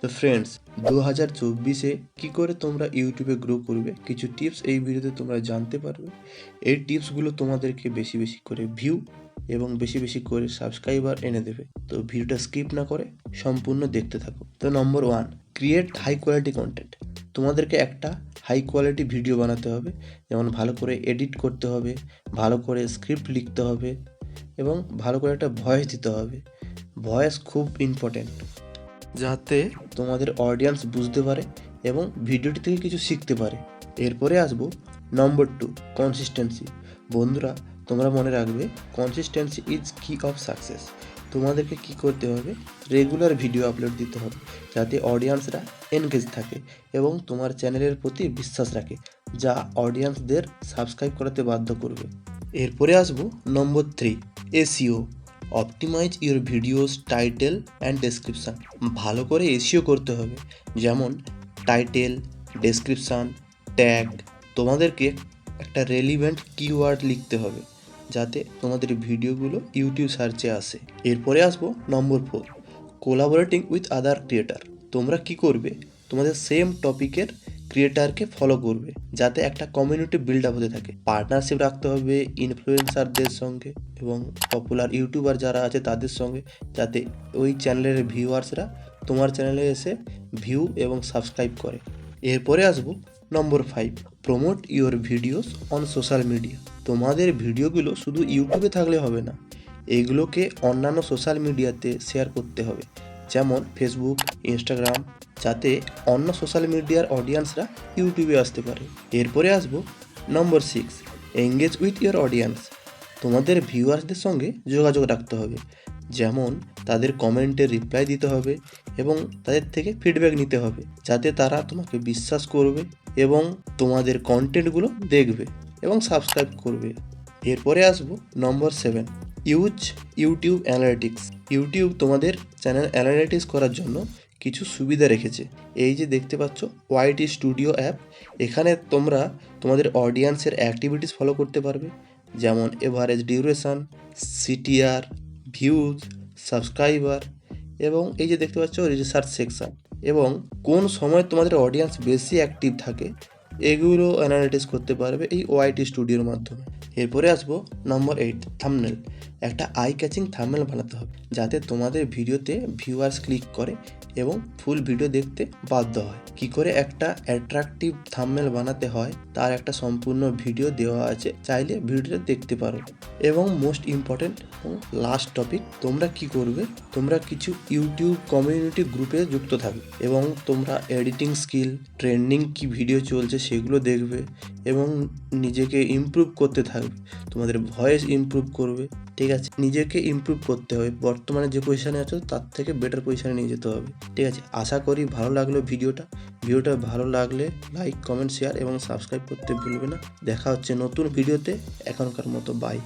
তো ফ্রেন্ডস, 2024-এ কী করে তোমরা ইউটিউবে গ্রো করবে কিছু টিপস এই ভিডিওতে তোমরা জানতে পারবে। এই টিপসগুলো তোমাদেরকে বেশি বেশি করে ভিউ এবং বেশি বেশি করে সাবস্ক্রাইবার এনে দেবে। তো ভিডিওটা স্কিপ না করে সম্পূর্ণ দেখতে থাকো। তো নম্বর 1, ক্রিয়েট হাই কোয়ালিটি কন্টেন্ট। তোমাদেরকে একটা হাই কোয়ালিটি ভিডিও বানাতে হবে, যেমন ভালো করে এডিট করতে হবে, ভালো করে স্ক্রিপ্ট লিখতে হবে এবং ভালো করে একটা ভয়েস দিতে হবে। ভয়েস খুব ইম্পর্টেন্ট, যাতে তোমাদের অডিয়েন্স বুঝতে পারে এবং ভিডিওটি থেকে কিছু শিখতে পারে। এরপরে আসবো নম্বর 2, কনসিস্টেন্সি। বন্ধুরা, তোমরা মনে রাখবে কনসিস্টেন্সি ইজ কি অফ সাকসেস। তোমাদেরকে কি করতে হবে, রেগুলার ভিডিও আপলোড দিতে হবে, যাতে অডিয়েন্সরা এনগেজ থাকে এবং তোমার চ্যানেলের প্রতি বিশ্বাস রাখে, যা অডিয়েন্সদের সাবস্ক্রাইব করাতে বাধ্য করবে। এরপরে আসবো number 3, SEO. Optimise your videos title and description. ভালো করে এসইও করতে হবে, যেমন টাইটেল, ডেসক্রিপশান, ট্যাগ। তোমাদেরকে একটা রেলিভেন্ট কিওয়ার্ড লিখতে হবে, যাতে তোমাদের ভিডিওগুলো ইউটিউব সার্চে আসে। এরপরে আসবো নম্বর 4, কোলাবোরেটিং উইথ আদার ক্রিয়েটার। তোমরা কি করবে, তোমাদের সেম টপিকের ক্রিয়েটারকে ফলো করবে, যাতে একটা কমিউনিটি বিল্ড আপ হতে থাকে। পার্টনারশিপ রাখতে হবে ইনফ্লুয়েন্সারদের সঙ্গে এবং পপুলার ইউটিউবার যারা আছে তাদের সঙ্গে, যাতে ওই চ্যানেলের ভিউয়ার্সরা তোমার চ্যানেলে এসে ভিউ এবং সাবস্ক্রাইব করে। এরপরে আসবো নম্বর 5, promote your videos on social media. তোমাদের ভিডিওগুলো শুধু ইউটিউবে থাকলে হবে না, এগুলোকে অন্যান্য সোশ্যাল মিডিয়াতে শেয়ার করতে হবে, যেমন ফেসবুক, ইনস্টাগ্রাম, যাতে অন্য সোশ্যাল মিডিয়ার অডিয়েন্সরা ইউটিউবে আসতে পারে। এরপরে আসবো নম্বর 6, এঙ্গেজ উইথ ইউর অডিয়েন্স। তোমাদের ভিউয়ার্সদের সঙ্গে যোগাযোগ রাখতে হবে, যেমন তাদের কমেন্টে রিপ্লাই দিতে হবে এবং তাদের থেকে ফিডব্যাক নিতে হবে, যাতে তারা তোমাকে বিশ্বাস করবে এবং তোমাদের কন্টেন্টগুলো দেখবে এবং সাবস্ক্রাইব করবে। এরপরে আসবো নম্বর 7, ইউজ ইউটিউব অ্যানালিটিক্স। ইউটিউব তোমাদের চ্যানেল অ্যানালিটিক্স করার জন্য কিছু সুবিধা রেখেছে। এই যে দেখতে পাচ্ছ ওয়াইটি স্টুডিও অ্যাপ, এখানে তোমরা তোমাদের অডিয়েন্সের অ্যাক্টিভিটিস ফলো করতে পারবে, যেমন average duration, CTR, views, subscriber এবং এই যে দেখতে পাচ্ছ রিসার্চ সেকশন, এবং কোন সময় তোমাদের অডিয়েন্স বেশি অ্যাক্টিভ থাকে এগুলো অ্যানালিটিক্স করতে পারবে এই ওয়াইটি স্টুডিওর মাধ্যমে। এরপরে আসবো নম্বর 8, থাম্বনেল। একটা আই ক্যাচিং থাম্বনেল বানাতে হবে, যাতে তোমাদের ভিডিওতে ভিউয়ার্স ক্লিক করে এবং ফুল ভিডিও দেখতে বাধ্য হয়। কি করে একটা অ্যাট্রাকটিভ থাম্বনেল বানাতে হয় তার একটা সম্পূর্ণ ভিডিও দেওয়া আছে, চাইলে ভিডিওটা দেখতে পারো। এবং মোস্ট ইম্পর্টেন্ট এবং লাস্ট টপিক, তোমরা কি করবে, তোমরা কিছু ইউটিউব কমিউনিটি গ্রুপে যুক্ত থাকবে এবং তোমরা এডিটিং স্কিল, ট্রেন্ডিং কি ভিডিও চলছে সেগুলো দেখবে এবং নিজেকে ইমপ্রুভ করতে থাকবে। তোমাদের ভয়েস ইমপ্রুভ করবে, ঠিক আছে, নিজেকে ইমপ্রুভ করতে হবে, বর্তমানে যে পজিশানে আছো তার থেকে বেটার পজিশানে নিয়ে যেতে হবে, ঠিক আছে। আশা করি ভালো লাগলো ভিডিওটা ভালো লাগলে লাইক, কমেন্ট, শেয়ার এবং সাবস্ক্রাইব করতে ভুলবে না। দেখা হচ্ছে নতুন ভিডিওতে, এখনকার মতো বাই।